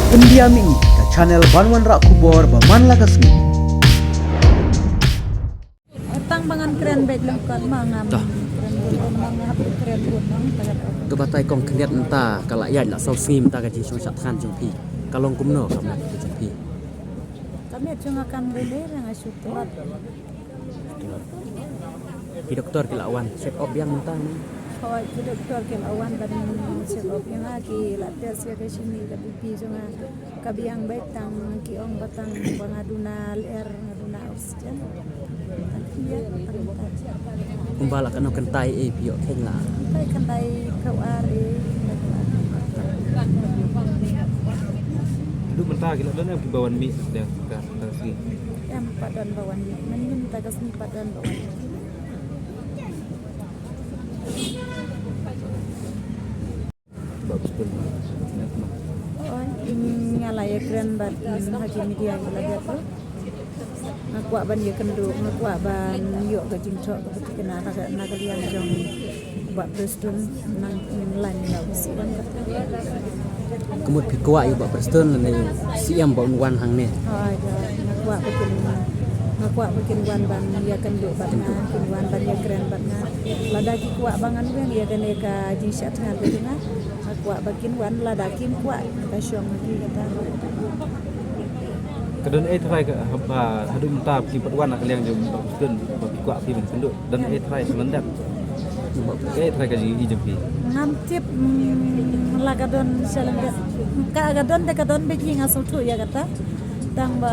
Pendiami ke channel Banwan Rak Kubor Baman Lagasmi. Tang bangan keren baik lengkap mangam. Keren mangap keren gunung tagat. Tu batai kong keniat entah kalau ya nak sau sim ta gaji song sat khan jong pi. Kalong kumno kam nak jong pi. Kami cuma akan beli yang asyik telat. Pi doktor kilawan check up yang mentang. Kalau itu doktor kan awan dan check up yang lagi latih sia ke sini tapi pi cuma kabiang baik tang ki ong batang bangaduna ler ngaduna oksigen. Iya, Kumbala kanu kentai pio kenya. kita kan dari kau ari. Duk mentah gila dan yang bawan mi dah kasih. Yang padan bawan menim tagas ni padan bawan. Bagus pun. Oh, nyala ya keren banget haji media gila dia tu. Ngakuak ban ya kenduk, ngakuak ban yuk ke jincok ke kena nagalian jong buat preston nang lan la usi ban kata. Kemud pi kuat iba preston ni siam ba unwan hang ni. Oh, ngakuak bikin wan ban ya kenduk ban kin wan ban ya keren ban ladaki kuak bangan wen ya kene ka jinsat ngan tengah ngakuak bikin wan ladaki kuak ka syong lagi kata. Kedon try ke hadu mentah ki perwan nak liang jom bagus pun bagi kuat pi penduk dan try semendak. Try ke ji pi. Ngantip lagadon selenggat kagadon dekadon beki ngasul tu ya kata tang ba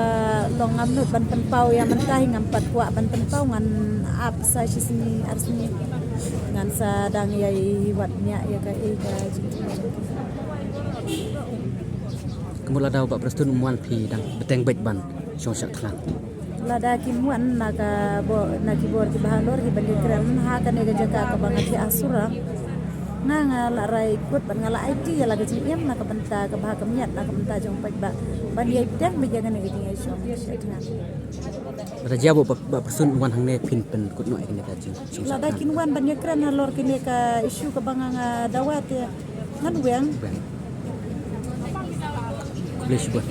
long ngamnut ban penpau ya mentah ngampat kuak ban penpau ngan ap sa sini arsini ngan sadang ya watnya ya ka Kemud ladau ba preston umuan pi dang beteng baik ban song sat khan. Lada kimuan naga bor ki bahalor ki bandi keren ha kan ga jaka ka bangat ki asura nga larai ikut ban ngala IT ya laga jiem na ka banta ka bahag miat na ka banta jong pag ba bandi dan bejangan ga jingai syong syatna Raja ba preston umuan hang ne pin pen kut no ekne kaji song sat lada khan. kinuan bandi keren halor kini ka isu ka banganga dawat ya ngan weng Boleh sebut.